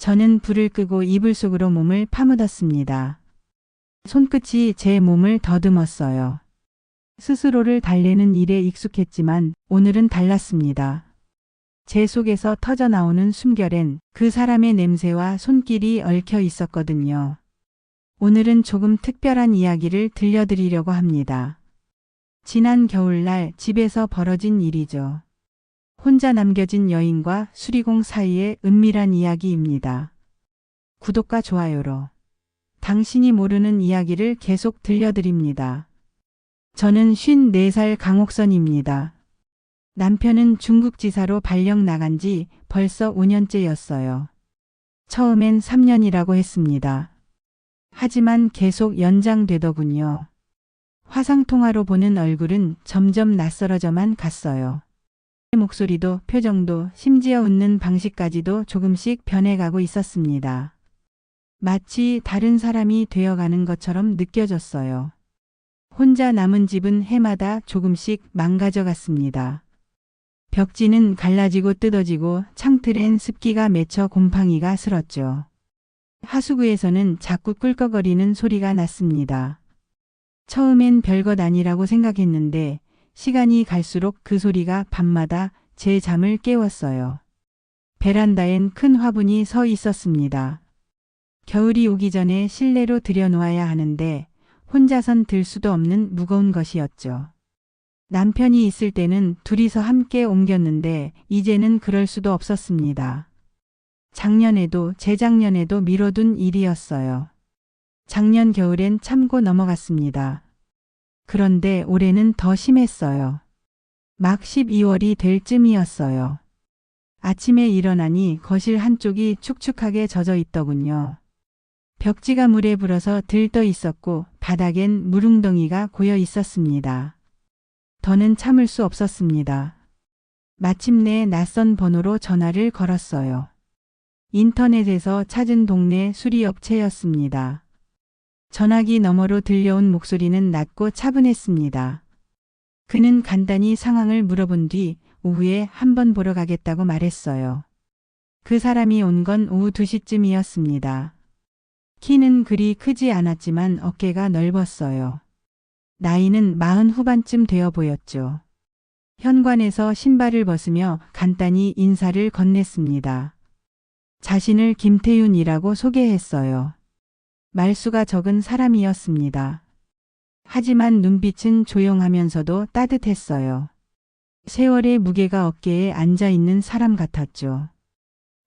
저는 불을 끄고 이불 속으로 몸을 파묻었습니다. 손끝이 제 몸을 더듬었어요. 스스로를 달래는 일에 익숙했지만 오늘은 달랐습니다. 제 속에서 터져나오는 숨결엔 그 사람의 냄새와 손길이 얽혀 있었거든요. 오늘은 조금 특별한 이야기를 들려드리려고 합니다. 지난 겨울날 집에서 벌어진 일이죠. 혼자 남겨진 여인과 수리공 사이의 은밀한 이야기입니다. 구독과 좋아요로 당신이 모르는 이야기를 계속 들려드립니다. 저는 54살 강옥선입니다. 남편은 중국지사로 발령 나간 지 벌써 5년째였어요. 처음엔 3년이라고 했습니다. 하지만 계속 연장되더군요. 화상통화로 보는 얼굴은 점점 낯설어져만 갔어요. 목소리도 표정도 심지어 웃는 방식까지도 조금씩 변해가고 있었습니다. 마치 다른 사람이 되어가는 것처럼 느껴졌어요. 혼자 남은 집은 해마다 조금씩 망가져갔습니다. 벽지는 갈라지고 뜯어지고 창틀엔 습기가 맺혀 곰팡이가 슬었죠. 하수구에서는 자꾸 꿀꺽거리는 소리가 났습니다. 처음엔 별것 아니라고 생각했는데 시간이 갈수록 그 소리가 밤마다 제 잠을 깨웠어요. 베란다엔 큰 화분이 서 있었습니다. 겨울이 오기 전에 실내로 들여놓아야 하는데 혼자선 들 수도 없는 무거운 것이었죠. 남편이 있을 때는 둘이서 함께 옮겼는데 이제는 그럴 수도 없었습니다. 작년에도 재작년에도 미뤄둔 일이었어요. 작년 겨울엔 참고 넘어갔습니다. 그런데 올해는 더 심했어요. 막 12월이 될 쯤이었어요. 아침에 일어나니 거실 한쪽이 축축하게 젖어 있더군요. 벽지가 물에 불어서 들떠 있었고 바닥엔 물웅덩이가 고여 있었습니다. 더는 참을 수 없었습니다. 마침내 낯선 번호로 전화를 걸었어요. 인터넷에서 찾은 동네 수리업체였습니다. 전화기 너머로 들려온 목소리는 낮고 차분했습니다. 그는 간단히 상황을 물어본 뒤 오후에 한번 보러 가겠다고 말했어요. 그 사람이 온 건 오후 2시쯤이었습니다. 키는 그리 크지 않았지만 어깨가 넓었어요. 나이는 40 후반쯤 되어 보였죠. 현관에서 신발을 벗으며 간단히 인사를 건넸습니다. 자신을 김태윤이라고 소개했어요. 말수가 적은 사람이었습니다. 하지만 눈빛은 조용하면서도 따뜻했어요. 세월의 무게가 어깨에 앉아 있는 사람 같았죠.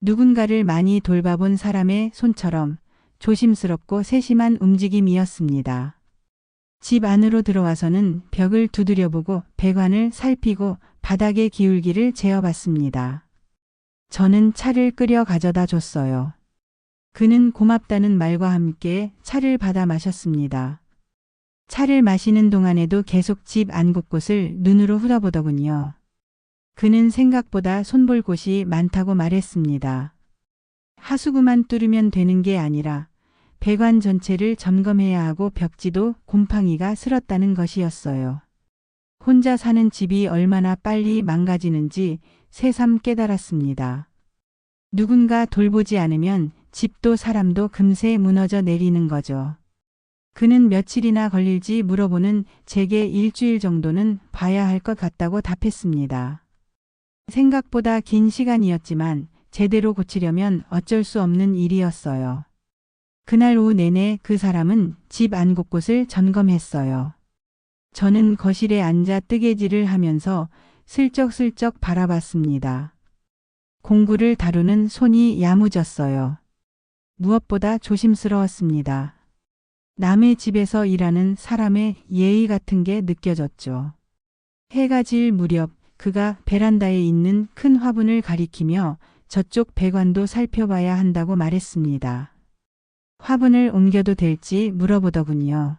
누군가를 많이 돌봐본 사람의 손처럼 조심스럽고 세심한 움직임이었습니다. 집 안으로 들어와서는 벽을 두드려보고 배관을 살피고 바닥의 기울기를 재어봤습니다. 저는 차를 끓여 가져다 줬어요. 그는 고맙다는 말과 함께 차를 받아 마셨습니다. 차를 마시는 동안에도 계속 집 안 곳곳을 눈으로 훑어보더군요. 그는 생각보다 손볼 곳이 많다고 말했습니다. 하수구만 뚫으면 되는 게 아니라 배관 전체를 점검해야 하고 벽지도 곰팡이가 슬었다는 것이었어요. 혼자 사는 집이 얼마나 빨리 망가지는지 새삼 깨달았습니다. 누군가 돌보지 않으면 집도 사람도 금세 무너져 내리는 거죠. 그는 며칠이나 걸릴지 물어보는 제게 일주일 정도는 봐야 할 것 같다고 답했습니다. 생각보다 긴 시간이었지만 제대로 고치려면 어쩔 수 없는 일이었어요. 그날 오후 내내 그 사람은 집 안 곳곳을 점검했어요. 저는 거실에 앉아 뜨개질을 하면서 슬쩍슬쩍 바라봤습니다. 공구를 다루는 손이 야무졌어요. 무엇보다 조심스러웠습니다. 남의 집에서 일하는 사람의 예의 같은 게 느껴졌죠. 해가 질 무렵 그가 베란다에 있는 큰 화분을 가리키며 저쪽 배관도 살펴봐야 한다고 말했습니다. 화분을 옮겨도 될지 물어보더군요.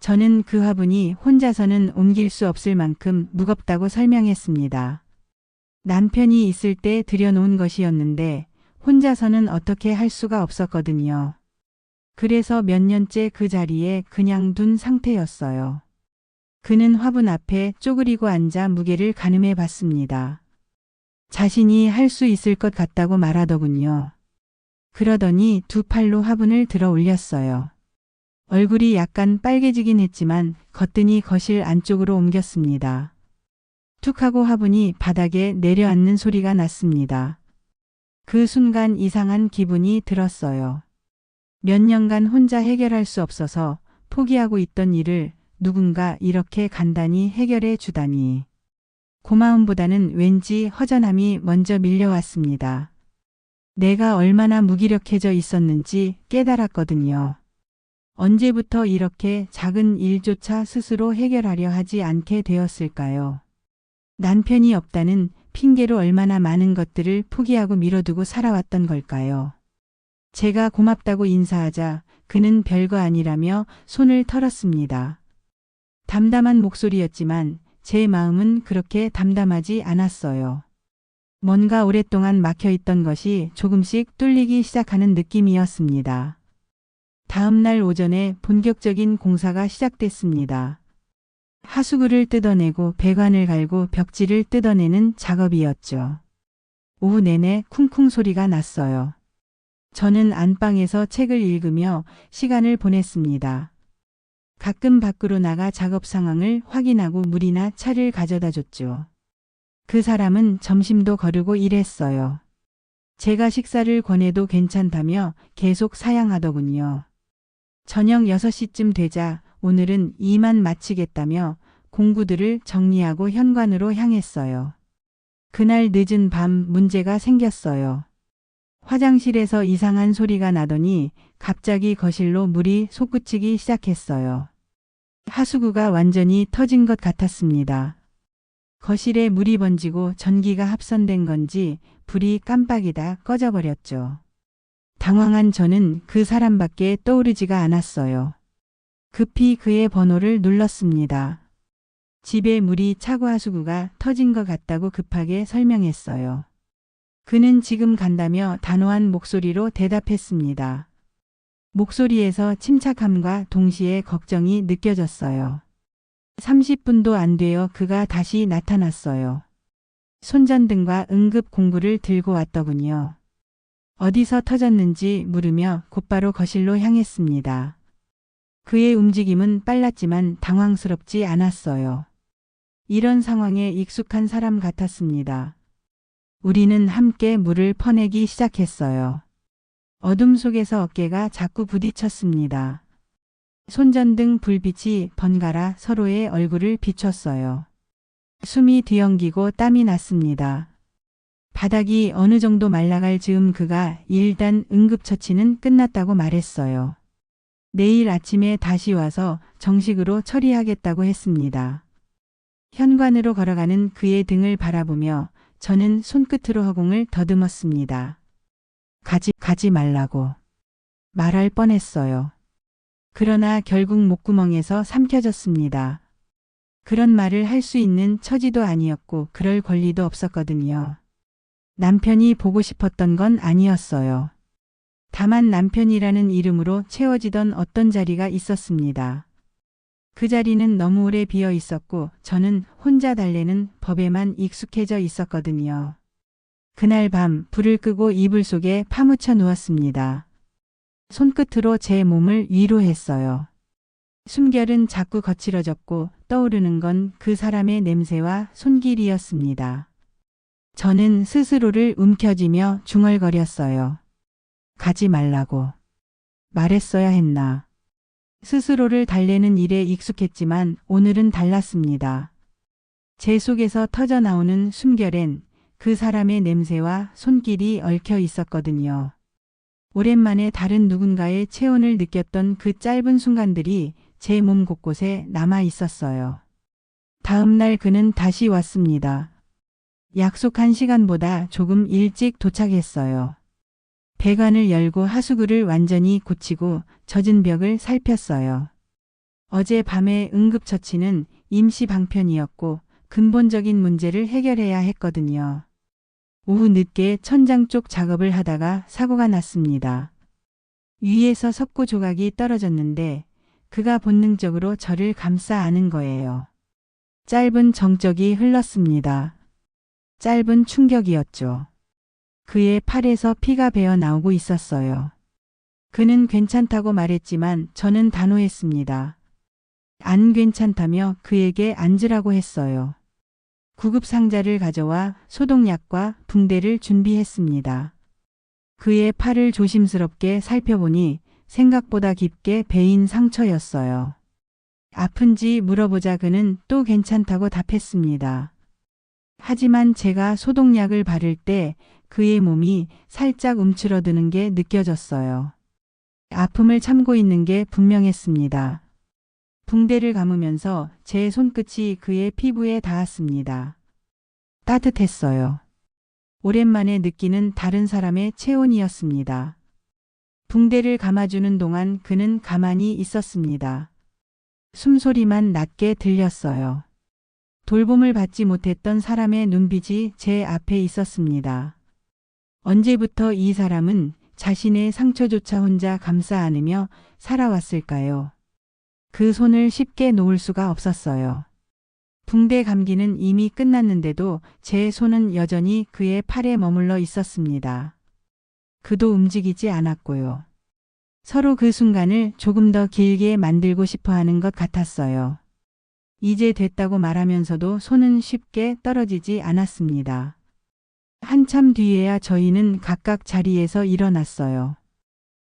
저는 그 화분이 혼자서는 옮길 수 없을 만큼 무겁다고 설명했습니다. 남편이 있을 때 들여놓은 것이었는데 혼자서는 어떻게 할 수가 없었거든요. 그래서 몇 년째 그 자리에 그냥 둔 상태였어요. 그는 화분 앞에 쪼그리고 앉아 무게를 가늠해 봤습니다. 자신이 할 수 있을 것 같다고 말하더군요. 그러더니 두 팔로 화분을 들어 올렸어요. 얼굴이 약간 빨개지긴 했지만 거뜬히 거실 안쪽으로 옮겼습니다. 툭 하고 화분이 바닥에 내려앉는 소리가 났습니다. 그 순간 이상한 기분이 들었어요. 몇 년간 혼자 해결할 수 없어서 포기하고 있던 일을 누군가 이렇게 간단히 해결해 주다니. 고마움보다는 왠지 허전함이 먼저 밀려왔습니다. 내가 얼마나 무기력해져 있었는지 깨달았거든요. 언제부터 이렇게 작은 일조차 스스로 해결하려 하지 않게 되었을까요? 남편이 없다는 핑계로 얼마나 많은 것들을 포기하고 미뤄두고 살아왔던 걸까요? 제가 고맙다고 인사하자 그는 별거 아니라며 손을 털었습니다. 담담한 목소리였지만 제 마음은 그렇게 담담하지 않았어요. 뭔가 오랫동안 막혀있던 것이 조금씩 뚫리기 시작하는 느낌이었습니다. 다음 날 오전에 본격적인 공사가 시작됐습니다. 하수구를 뜯어내고 배관을 갈고 벽지를 뜯어내는 작업이었죠. 오후 내내 쿵쿵 소리가 났어요. 저는 안방에서 책을 읽으며 시간을 보냈습니다. 가끔 밖으로 나가 작업 상황을 확인하고 물이나 차를 가져다 줬죠. 그 사람은 점심도 거르고 일했어요. 제가 식사를 권해도 괜찮다며 계속 사양하더군요. 저녁 6시쯤 되자 오늘은 이만 마치겠다며 공구들을 정리하고 현관으로 향했어요. 그날 늦은 밤 문제가 생겼어요. 화장실에서 이상한 소리가 나더니 갑자기 거실로 물이 솟구치기 시작했어요. 하수구가 완전히 터진 것 같았습니다. 거실에 물이 번지고 전기가 합선된 건지 불이 깜빡이다 꺼져버렸죠. 당황한 저는 그 사람밖에 떠오르지가 않았어요. 급히 그의 번호를 눌렀습니다. 집에 물이 차고 하수구가 터진 것 같다고 급하게 설명했어요. 그는 지금 간다며 단호한 목소리로 대답했습니다. 목소리에서 침착함과 동시에 걱정이 느껴졌어요. 30분도 안 되어 그가 다시 나타났어요. 손전등과 응급 공구를 들고 왔더군요. 어디서 터졌는지 물으며 곧바로 거실로 향했습니다. 그의 움직임은 빨랐지만 당황스럽지 않았어요. 이런 상황에 익숙한 사람 같았습니다. 우리는 함께 물을 퍼내기 시작했어요. 어둠 속에서 어깨가 자꾸 부딪혔습니다. 손전등 불빛이 번갈아 서로의 얼굴을 비췄어요. 숨이 뒤엉기고 땀이 났습니다. 바닥이 어느 정도 말라갈 즈음 그가 일단 응급처치는 끝났다고 말했어요. 내일 아침에 다시 와서 정식으로 처리하겠다고 했습니다. 현관으로 걸어가는 그의 등을 바라보며 저는 손끝으로 허공을 더듬었습니다. 가지 말라고 말할 뻔했어요. 그러나 결국 목구멍에서 삼켜졌습니다. 그런 말을 할 수 있는 처지도 아니었고 그럴 권리도 없었거든요. 남편이 보고 싶었던 건 아니었어요. 다만 남편이라는 이름으로 채워지던 어떤 자리가 있었습니다. 그 자리는 너무 오래 비어 있었고 저는 혼자 달래는 법에만 익숙해져 있었거든요. 그날 밤 불을 끄고 이불 속에 파묻혀 누웠습니다. 손끝으로 제 몸을 위로했어요. 숨결은 자꾸 거칠어졌고 떠오르는 건 그 사람의 냄새와 손길이었습니다. 저는 스스로를 움켜쥐며 중얼거렸어요. 가지 말라고 말했어야 했나. 스스로를 달래는 일에 익숙했지만 오늘은 달랐습니다. 제 속에서 터져나오는 숨결엔 그 사람의 냄새와 손길이 얽혀 있었거든요. 오랜만에 다른 누군가의 체온을 느꼈던 그 짧은 순간들이 제 몸 곳곳에 남아 있었어요. 다음 날 그는 다시 왔습니다. 약속한 시간보다 조금 일찍 도착했어요. 배관을 열고 하수구를 완전히 고치고 젖은 벽을 살폈어요. 어제 밤의 응급처치는 임시 방편이었고 근본적인 문제를 해결해야 했거든요. 오후 늦게 천장 쪽 작업을 하다가 사고가 났습니다. 위에서 석고 조각이 떨어졌는데 그가 본능적으로 저를 감싸 안은 거예요. 짧은 정적이 흘렀습니다. 짧은 충격이었죠. 그의 팔에서 피가 배어 나오고 있었어요. 그는 괜찮다고 말했지만 저는 단호했습니다. 안 괜찮다며 그에게 앉으라고 했어요. 구급 상자를 가져와 소독약과 붕대를 준비했습니다. 그의 팔을 조심스럽게 살펴보니 생각보다 깊게 베인 상처였어요. 아픈지 물어보자 그는 또 괜찮다고 답했습니다. 하지만 제가 소독약을 바를 때 그의 몸이 살짝 움츠러드는 게 느껴졌어요. 아픔을 참고 있는 게 분명했습니다. 붕대를 감으면서 제 손끝이 그의 피부에 닿았습니다. 따뜻했어요. 오랜만에 느끼는 다른 사람의 체온이었습니다. 붕대를 감아주는 동안 그는 가만히 있었습니다. 숨소리만 낮게 들렸어요. 돌봄을 받지 못했던 사람의 눈빛이 제 앞에 있었습니다. 언제부터 이 사람은 자신의 상처조차 혼자 감싸 안으며 살아왔을까요? 그 손을 쉽게 놓을 수가 없었어요. 붕대 감기는 이미 끝났는데도 제 손은 여전히 그의 팔에 머물러 있었습니다. 그도 움직이지 않았고요. 서로 그 순간을 조금 더 길게 만들고 싶어 하는 것 같았어요. 이제 됐다고 말하면서도 손은 쉽게 떨어지지 않았습니다. 한참 뒤에야 저희는 각각 자리에서 일어났어요.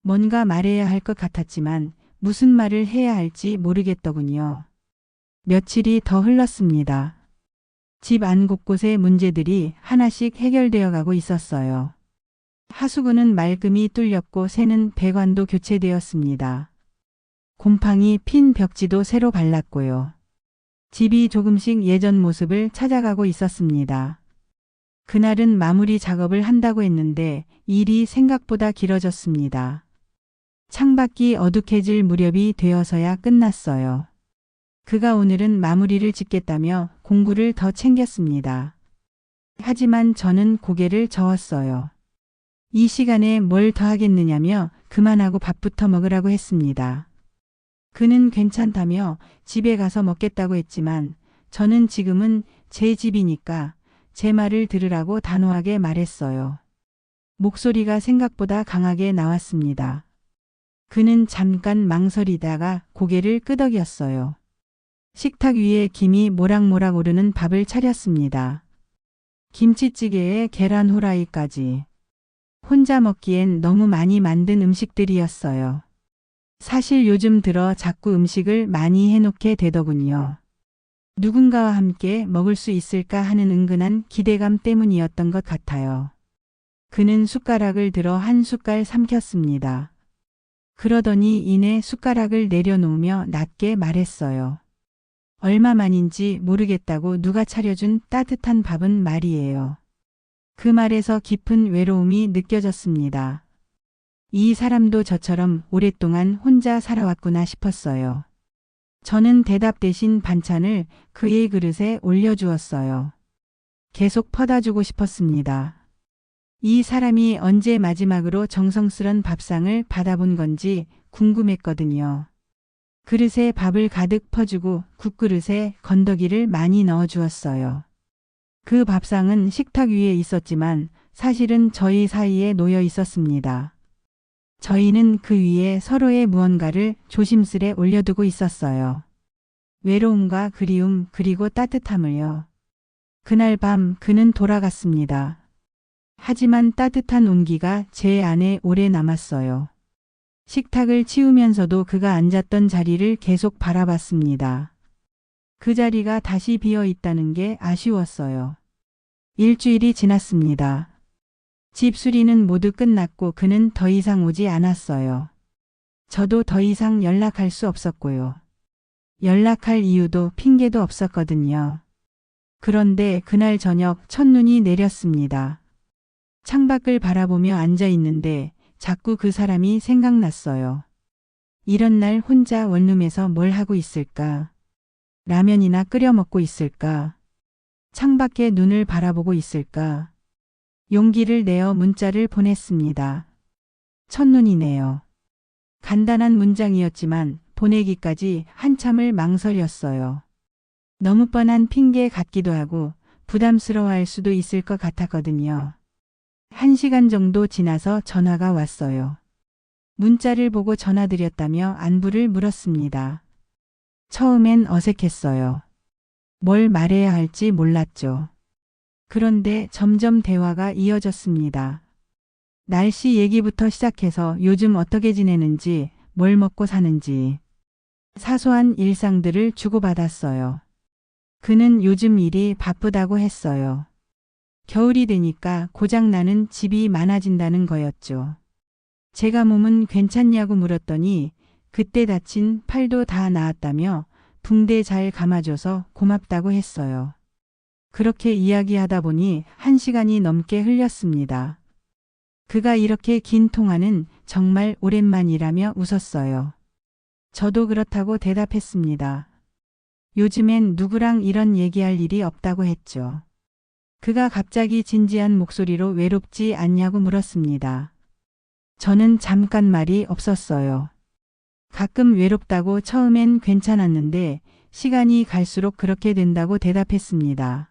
뭔가 말해야 할 것 같았지만 무슨 말을 해야 할지 모르겠더군요. 며칠이 더 흘렀습니다. 집 안 곳곳의 문제들이 하나씩 해결되어 가고 있었어요. 하수구는 말끔히 뚫렸고 새는 배관도 교체되었습니다. 곰팡이 핀 벽지도 새로 발랐고요. 집이 조금씩 예전 모습을 찾아가고 있었습니다. 그날은 마무리 작업을 한다고 했는데 일이 생각보다 길어졌습니다. 창밖이 어둑해질 무렵이 되어서야 끝났어요. 그가 오늘은 마무리를 짓겠다며 공구를 더 챙겼습니다. 하지만 저는 고개를 저었어요. 이 시간에 뭘 더 하겠느냐며 그만하고 밥부터 먹으라고 했습니다. 그는 괜찮다며 집에 가서 먹겠다고 했지만 저는 지금은 제 집이니까 제 말을 들으라고 단호하게 말했어요. 목소리가 생각보다 강하게 나왔습니다. 그는 잠깐 망설이다가 고개를 끄덕였어요. 식탁 위에 김이 모락모락 오르는 밥을 차렸습니다. 김치찌개에 계란 후라이까지. 혼자 먹기엔 너무 많이 만든 음식들이었어요. 사실 요즘 들어 자꾸 음식을 많이 해놓게 되더군요. 누군가와 함께 먹을 수 있을까 하는 은근한 기대감 때문이었던 것 같아요. 그는 숟가락을 들어 한 숟갈 삼켰습니다. 그러더니 이내 숟가락을 내려놓으며 낮게 말했어요. 얼마만인지 모르겠다고 누가 차려준 따뜻한 밥은 말이에요. 그 말에서 깊은 외로움이 느껴졌습니다. 이 사람도 저처럼 오랫동안 혼자 살아왔구나 싶었어요. 저는 대답 대신 반찬을 그의 그릇에 올려주었어요. 계속 퍼다주고 싶었습니다. 이 사람이 언제 마지막으로 정성스런 밥상을 받아본 건지 궁금했거든요. 그릇에 밥을 가득 퍼주고 국그릇에 건더기를 많이 넣어주었어요. 그 밥상은 식탁 위에 있었지만 사실은 저희 사이에 놓여 있었습니다. 저희는 그 위에 서로의 무언가를 조심스레 올려두고 있었어요. 외로움과 그리움 그리고 따뜻함을요. 그날 밤 그는 돌아갔습니다. 하지만 따뜻한 온기가 제 안에 오래 남았어요. 식탁을 치우면서도 그가 앉았던 자리를 계속 바라봤습니다. 그 자리가 다시 비어 있다는 게 아쉬웠어요. 일주일이 지났습니다. 집 수리는 모두 끝났고 그는 더 이상 오지 않았어요. 저도 더 이상 연락할 수 없었고요. 연락할 이유도 핑계도 없었거든요. 그런데 그날 저녁 첫눈이 내렸습니다. 창밖을 바라보며 앉아 있는데 자꾸 그 사람이 생각났어요. 이런 날 혼자 원룸에서 뭘 하고 있을까? 라면이나 끓여 먹고 있을까? 창밖에 눈을 바라보고 있을까? 용기를 내어 문자를 보냈습니다. 첫눈이네요. 간단한 문장이었지만 보내기까지 한참을 망설였어요. 너무 뻔한 핑계 같기도 하고 부담스러워할 수도 있을 것 같았거든요. 1시간 정도 지나서 전화가 왔어요. 문자를 보고 전화드렸다며 안부를 물었습니다. 처음엔 어색했어요. 뭘 말해야 할지 몰랐죠. 그런데 점점 대화가 이어졌습니다. 날씨 얘기부터 시작해서 요즘 어떻게 지내는지, 뭘 먹고 사는지, 사소한 일상들을 주고받았어요. 그는 요즘 일이 바쁘다고 했어요. 겨울이 되니까 고장나는 집이 많아진다는 거였죠. 제가 몸은 괜찮냐고 물었더니 그때 다친 팔도 다 나았다며 붕대 잘 감아줘서 고맙다고 했어요. 그렇게 이야기하다 보니 1시간이 넘게 흘렸습니다. 그가 이렇게 긴 통화는 정말 오랜만이라며 웃었어요. 저도 그렇다고 대답했습니다. 요즘엔 누구랑 이런 얘기할 일이 없다고 했죠. 그가 갑자기 진지한 목소리로 외롭지 않냐고 물었습니다. 저는 잠깐 말이 없었어요. 가끔 외롭다고 처음엔 괜찮았는데 시간이 갈수록 그렇게 된다고 대답했습니다.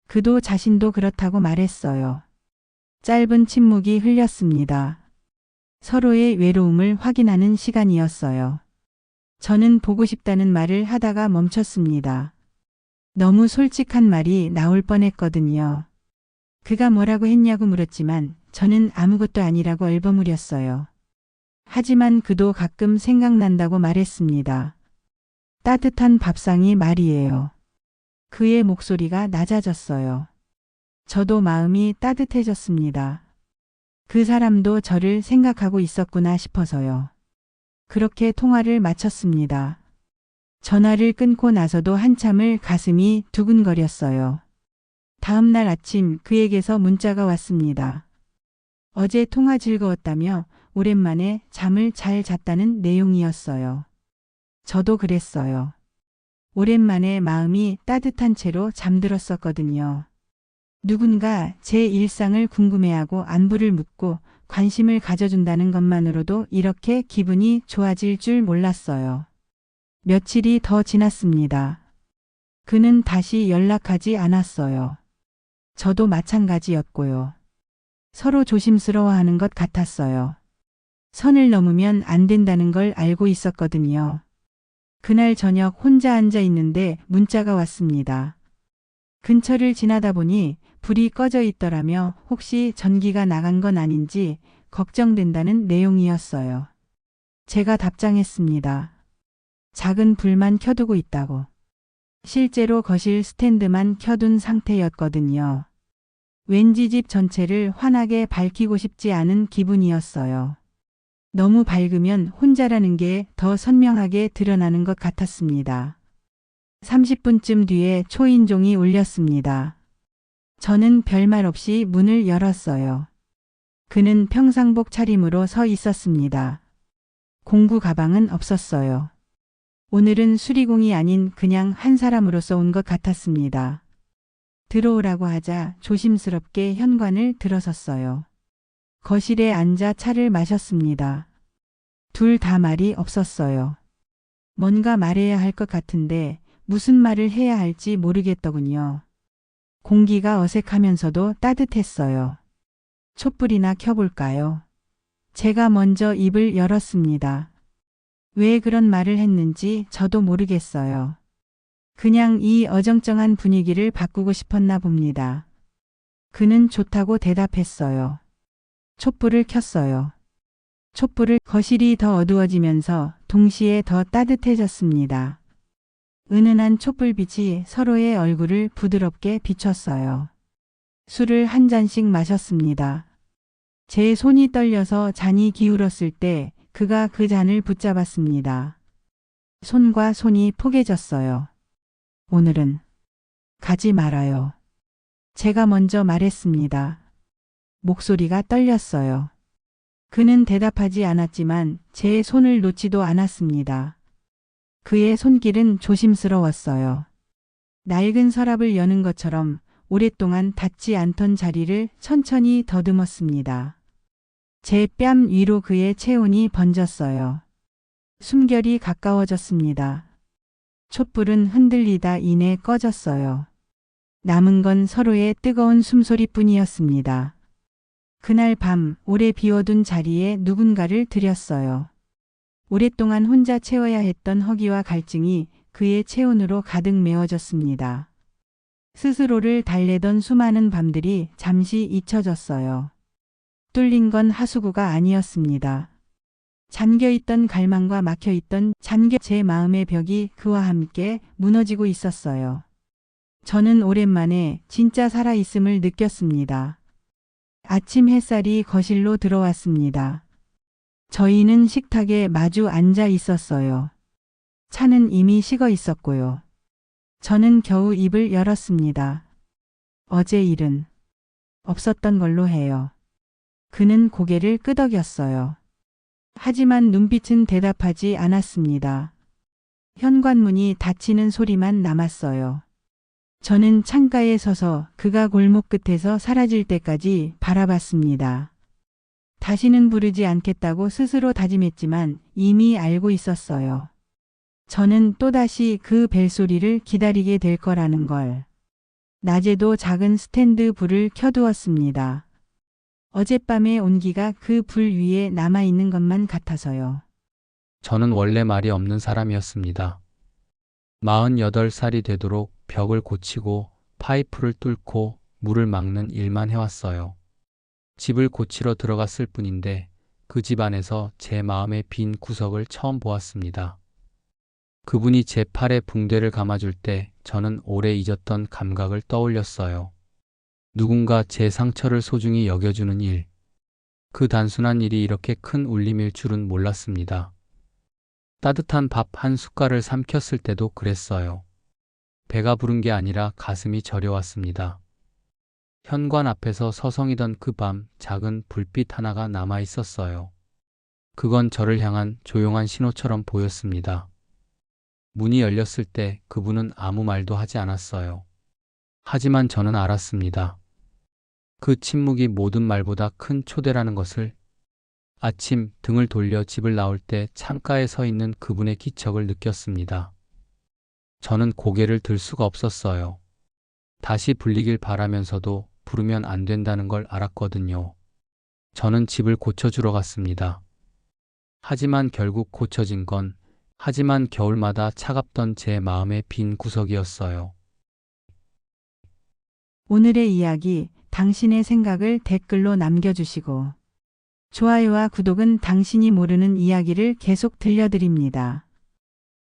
그도 자신도 그렇다고 말했어요. 짧은 침묵이 흘렸습니다. 서로의 외로움을 확인하는 시간이었어요. 저는 보고 싶다는 말을 하다가 멈췄습니다. 너무 솔직한 말이 나올 뻔했거든요. 그가 뭐라고 했냐고 물었지만 저는 아무것도 아니라고 얼버무렸어요. 하지만 그도 가끔 생각난다고 말했습니다. 따뜻한 밥상이 말이에요. 그의 목소리가 낮아졌어요. 저도 마음이 따뜻해졌습니다. 그 사람도 저를 생각하고 있었구나 싶어서요. 그렇게 통화를 마쳤습니다. 전화를 끊고 나서도 한참을 가슴이 두근거렸어요. 다음 날 아침 그에게서 문자가 왔습니다. 어제 통화 즐거웠다며 오랜만에 잠을 잘 잤다는 내용이었어요. 저도 그랬어요. 오랜만에 마음이 따뜻한 채로 잠들었었거든요. 누군가 제 일상을 궁금해하고 안부를 묻고 관심을 가져준다는 것만으로도 이렇게 기분이 좋아질 줄 몰랐어요. 며칠이 더 지났습니다. 그는 다시 연락하지 않았어요. 저도 마찬가지였고요. 서로 조심스러워하는 것 같았어요. 선을 넘으면 안 된다는 걸 알고 있었거든요. 그날 저녁 혼자 앉아 있는데 문자가 왔습니다. 근처를 지나다 보니 불이 꺼져 있더라며 혹시 전기가 나간 건 아닌지 걱정된다는 내용이었어요. 제가 답장했습니다. 작은 불만 켜두고 있다고. 실제로 거실 스탠드만 켜둔 상태였거든요. 왠지 집 전체를 환하게 밝히고 싶지 않은 기분이었어요. 너무 밝으면 혼자라는 게 더 선명하게 드러나는 것 같았습니다. 30분쯤 뒤에 초인종이 울렸습니다. 저는 별말 없이 문을 열었어요. 그는 평상복 차림으로 서 있었습니다. 공구 가방은 없었어요. 오늘은 수리공이 아닌 그냥 한 사람으로서 온 것 같았습니다. 들어오라고 하자 조심스럽게 현관을 들어섰어요. 거실에 앉아 차를 마셨습니다. 둘 다 말이 없었어요. 뭔가 말해야 할 것 같은데 무슨 말을 해야 할지 모르겠더군요. 공기가 어색하면서도 따뜻했어요. 촛불이나 켜볼까요? 제가 먼저 입을 열었습니다. 왜 그런 말을 했는지 저도 모르겠어요. 그냥 이 어정쩡한 분위기를 바꾸고 싶었나 봅니다. 그는 좋다고 대답했어요. 촛불을 켰어요. 거실이 더 어두워지면서 동시에 더 따뜻해졌습니다. 은은한 촛불빛이 서로의 얼굴을 부드럽게 비췄어요. 술을 한 잔씩 마셨습니다. 제 손이 떨려서 잔이 기울었을 때 그가 그 잔을 붙잡았습니다. 손과 손이 포개졌어요. 오늘은 가지 말아요. 제가 먼저 말했습니다. 목소리가 떨렸어요. 그는 대답하지 않았지만 제 손을 놓지도 않았습니다. 그의 손길은 조심스러웠어요. 낡은 서랍을 여는 것처럼 오랫동안 닿지 않던 자리를 천천히 더듬었습니다. 제 뺨 위로 그의 체온이 번졌어요. 숨결이 가까워졌습니다. 촛불은 흔들리다 이내 꺼졌어요. 남은 건 서로의 뜨거운 숨소리뿐이었습니다. 그날 밤 오래 비워둔 자리에 누군가를 들였어요. 오랫동안 혼자 채워야 했던 허기와 갈증이 그의 체온으로 가득 메워졌습니다. 스스로를 달래던 수많은 밤들이 잠시 잊혀졌어요. 뚫린 건 하수구가 아니었습니다. 잠겨있던 갈망과 막혀있던 제 마음의 벽이 그와 함께 무너지고 있었어요. 저는 오랜만에 진짜 살아있음을 느꼈습니다. 아침 햇살이 거실로 들어왔습니다. 저희는 식탁에 마주 앉아 있었어요. 차는 이미 식어 있었고요. 저는 겨우 입을 열었습니다. 어제 일은 없었던 걸로 해요. 그는 고개를 끄덕였어요. 하지만 눈빛은 대답하지 않았습니다. 현관문이 닫히는 소리만 남았어요. 저는 창가에 서서 그가 골목 끝에서 사라질 때까지 바라봤습니다. 다시는 부르지 않겠다고 스스로 다짐했지만 이미 알고 있었어요. 저는 또다시 그 벨소리를 기다리게 될 거라는 걸. 낮에도 작은 스탠드 불을 켜두었습니다. 어젯밤의 온기가 그 불 위에 남아있는 것만 같아서요. 저는 원래 말이 없는 사람이었습니다. 48살이 되도록 벽을 고치고 파이프를 뚫고 물을 막는 일만 해왔어요. 집을 고치러 들어갔을 뿐인데 그 집 안에서 제 마음의 빈 구석을 처음 보았습니다. 그분이 제 팔에 붕대를 감아줄 때 저는 오래 잊었던 감각을 떠올렸어요. 누군가 제 상처를 소중히 여겨주는 일. 그 단순한 일이 이렇게 큰 울림일 줄은 몰랐습니다. 따뜻한 밥 한 숟갈을 삼켰을 때도 그랬어요. 배가 부른 게 아니라 가슴이 저려왔습니다. 현관 앞에서 서성이던 그 밤 작은 불빛 하나가 남아 있었어요. 그건 저를 향한 조용한 신호처럼 보였습니다. 문이 열렸을 때 그분은 아무 말도 하지 않았어요. 하지만 저는 알았습니다. 그 침묵이 모든 말보다 큰 초대라는 것을. 아침 등을 돌려 집을 나올 때 창가에 서 있는 그분의 기척을 느꼈습니다. 저는 고개를 들 수가 없었어요. 다시 불리길 바라면서도 부르면 안 된다는 걸 알았거든요. 저는 집을 고쳐주러 갔습니다. 하지만 결국 고쳐진 건 하지만 겨울마다 차갑던 제 마음의 빈 구석이었어요. 오늘의 이야기, 당신의 생각을 댓글로 남겨주시고 좋아요와 구독은 당신이 모르는 이야기를 계속 들려드립니다.